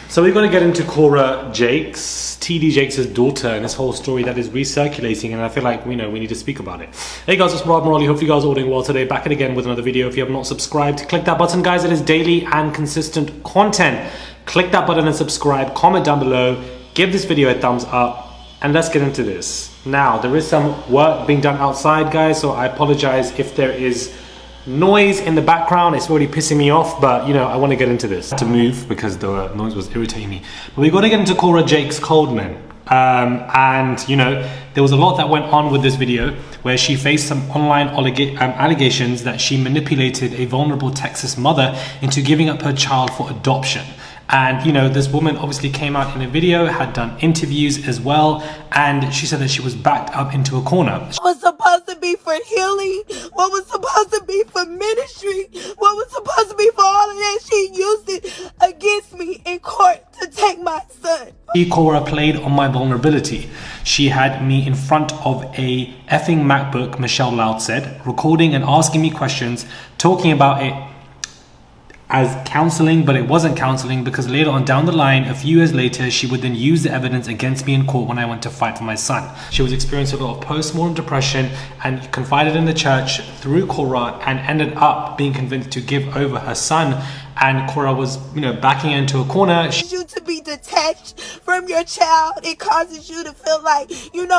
So we're going to get into Cora Jakes, TD Jakes' daughter, and this whole story that is recirculating, and I feel like we need to speak about it. Hey guys, it's Rob Morley. Hope you guys are all doing well today. Back again with another video. If you have not subscribed, click that button, guys. It is daily and consistent content. Click that button and subscribe. Comment down below. Give this video a thumbs up, and let's get into this. Now, there is some work being done outside, guys, so I apologize if there is noise in the background. It's already pissing me off, but I want to get into this. To move because the noise was irritating me. But we got to get into Cora Jakes Coldman. And there was a lot that went on with this video where she faced some online allegations that she manipulated a vulnerable Texas mother into giving up her child for adoption. And this woman obviously came out in a video, had done interviews as well, and she said that she was backed up into a corner. What was supposed to be for healing, what was supposed to be for ministry, what was supposed to be for all of that, she used it against me in court to take my son. Cora played on my vulnerability. She had me in front of a effing MacBook, Michelle Loud said, recording and asking me questions, talking about it as counseling, but it wasn't counseling because later on down the line, a few years later, she would then use the evidence against me in court when I went to fight for my son. She was experiencing a lot of post-mortem depression and confided in the church through Cora and ended up being convinced to give over her son. And Cora was, backing into a corner. You to be detached from your child, it causes you to feel like,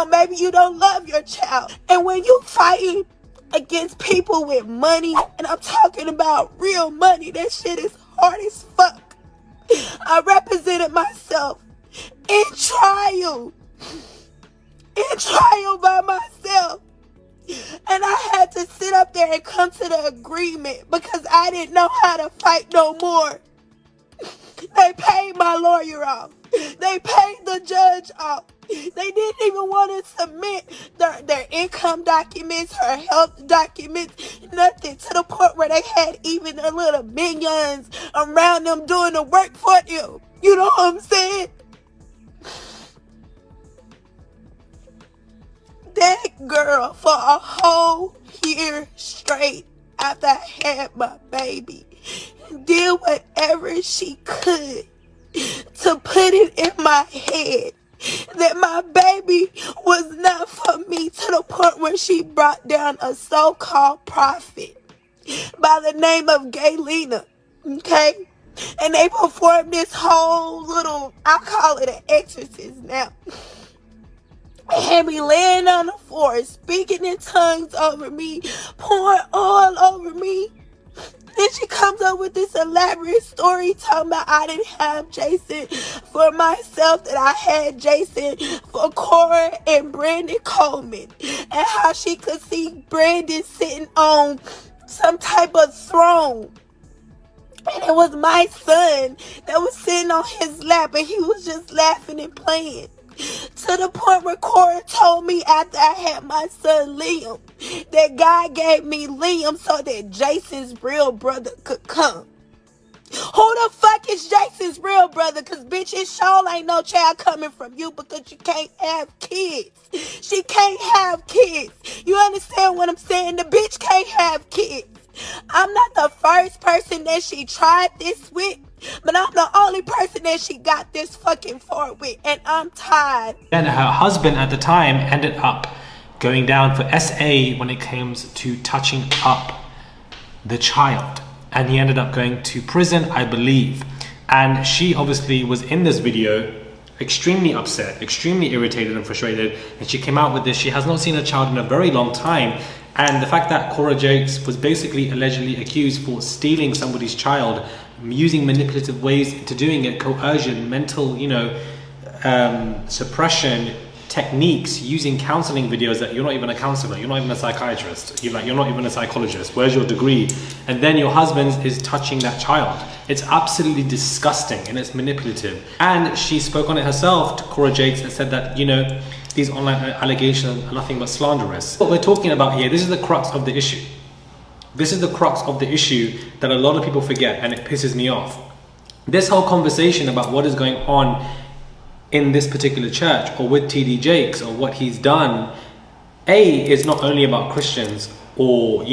maybe you don't love your child. And when you fighting against people with money, and I'm talking about real money, that shit is hard as fuck. I represented myself in trial by myself, and I had to sit up there and come to the agreement because I didn't know how to fight no more. They paid my lawyer off. They paid the judge off. They didn't even want to submit their income documents, her health documents, nothing, to the point where they had even their little minions around them doing the work for them. You know what I'm saying? That girl, for a whole year straight after I had my baby, did whatever she could to put it in my head that my baby was not for me, to the point where she brought down a so-called prophet by the name of Gaylena, okay? And they performed this whole little, I call it an exorcist now. They had me laying on the floor, speaking in tongues over me, pouring oil over me. Then she comes up with this elaborate story talking about I didn't have Jason for myself, that I had Jason for Cora and Brandon Coleman, and how she could see Brandon sitting on some type of throne. And it was my son that was sitting on his lap, and he was just laughing and playing. To the point where Cora told me after I had my son Liam that God gave me Liam so that Jason's real brother could come. Who the fuck is Jason's real brother? Because bitch, it sure ain't no child coming from you because you can't have kids. She can't have kids. You understand what I'm saying? The bitch can't have kids. I'm not the first person that she tried this with, but I'm the only person that she got this fucking for with, and I'm tired. And her husband at the time ended up going down for SA when it comes to touching up the child, and he ended up going to prison, I believe. And she obviously was in this video extremely upset, extremely irritated and frustrated, and she came out with this. She has not seen a child in a very long time. And the fact that Cora Jakes was basically allegedly accused for stealing somebody's child, using manipulative ways into doing it, coercion, mental, suppression techniques, using counseling videos that you're not even a counselor, you're not even a psychiatrist, you're not even a psychologist, where's your degree? And then your husband is touching that child. It's absolutely disgusting and it's manipulative. And she spoke on it herself to Cora Jakes and said that, these online allegations are nothing but slanderous. What we're talking about here, this is the crux of the issue. This is the crux of the issue that a lot of people forget, and it pisses me off. This whole conversation about what is going on in this particular church or with TD Jakes or what he's done, is not only about Christians or,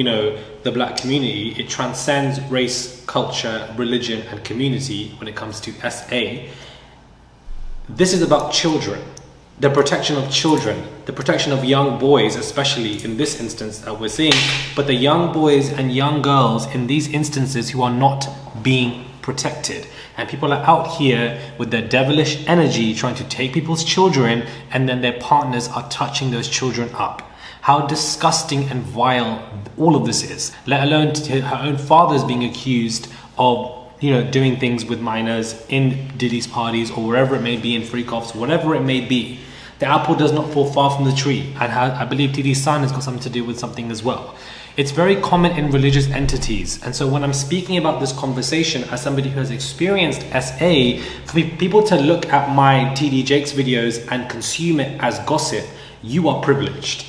the black community. It transcends race, culture, religion, and community when it comes to SA. This is about children, the protection of children, the protection of young boys, especially in this instance that we're seeing, but the young boys and young girls in these instances who are not being protected. And people are out here with their devilish energy trying to take people's children, and then their partners are touching those children up. How disgusting and vile all of this is, let alone her own father's being accused of doing things with minors in Diddy's parties or wherever it may be, in freak-offs, whatever it may be. The apple does not fall far from the tree, and I believe Diddy's son has got something to do with something as well. It's very common in religious entities, and so when I'm speaking about this conversation as somebody who has experienced SA, for people to look at my TD Jakes videos and consume it as gossip, you are privileged.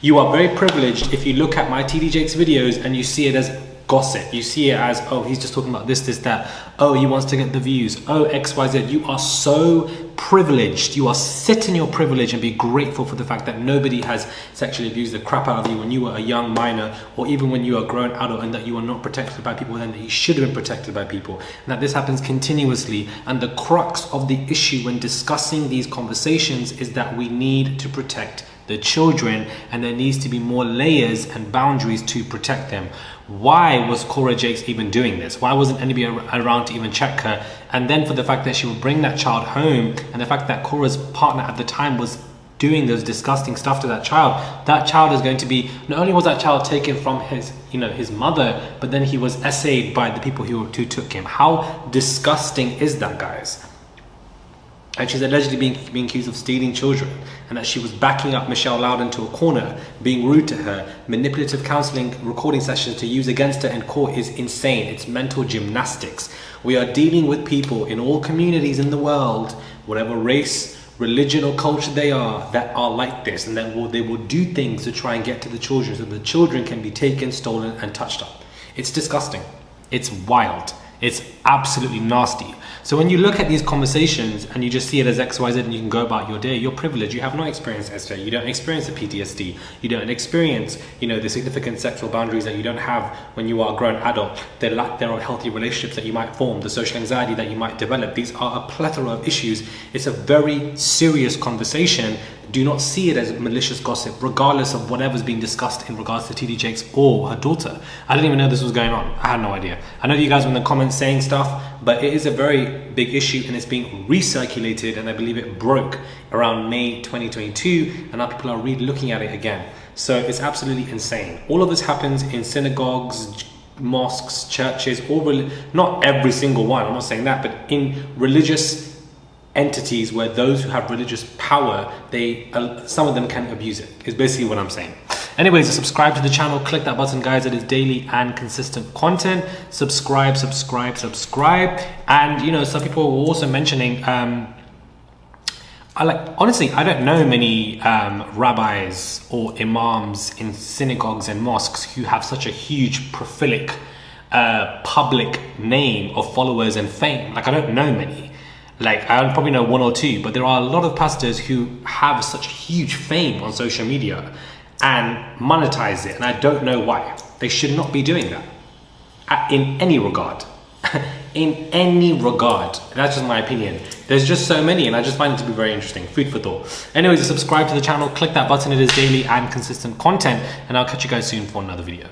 You are very privileged if you look at my TD Jakes videos and you see it as gossip. You see it as, oh, he's just talking about this, that. Oh, he wants to get the views. Oh, X, Y, Z. You are so privileged. You are sit in your privilege and be grateful for the fact that nobody has sexually abused the crap out of you when you were a young minor, or even when you are a grown adult, and that you are not protected by people, and that you should have been protected by people. And that this happens continuously. And the crux of the issue when discussing these conversations is that we need to protect the children, and there needs to be more layers and boundaries to protect them. Why was Cora Jakes even doing this? Why wasn't anybody around to even check her? And then for the fact that she would bring that child home, and the fact that Cora's partner at the time was doing those disgusting stuff to that child is going to be, not only was that child taken from his mother, but then he was essayed by the people who took him. How disgusting is that, guys? And she's allegedly being accused of stealing children, and that she was backing up Michelle Loudon to a corner, being rude to her. Manipulative counseling recording sessions to use against her in court is insane. It's mental gymnastics. We are dealing with people in all communities in the world, whatever race, religion or culture they are, that are like this, and then they will do things to try and get to the children so the children can be taken, stolen and touched up. It's disgusting. It's wild. It's absolutely nasty. So when you look at these conversations and you just see it as XYZ and you can go about your day, you're privileged. You have not experienced SA. You don't experience the PTSD. You don't experience, the significant sexual boundaries that you don't have when you are a grown adult. The lack thereof healthy relationships that you might form, the social anxiety that you might develop. These are a plethora of issues. It's a very serious conversation. Do not see it as malicious gossip, regardless of whatever's being discussed in regards to TD Jakes or her daughter. I didn't even know this was going on. I had no idea. I know you guys were in the comments saying stuff, but it is a very big issue and it's being recirculated, and I believe it broke around May 2022, and now people are looking at it again. So it's absolutely insane. All of this happens in synagogues, mosques, churches, not every single one, I'm not saying that, but in religious entities where those who have religious power, some of them can abuse it, is basically what I'm saying. Anyways, subscribe to the channel, click that button, guys. It is daily and consistent content. Subscribe. And some people were also mentioning, honestly, I don't know many rabbis or imams in synagogues and mosques who have such a huge prolific public name of followers and fame. I don't know many. I probably know one or two, but there are a lot of pastors who have such huge fame on social media and monetize it, and I don't know why. They should not be doing that in any regard. In any regard. That's just my opinion. There's just so many, and I just find it to be very interesting. Food for thought. Anyways, subscribe to the channel, click that button. It is daily and consistent content, and I'll catch you guys soon for another video.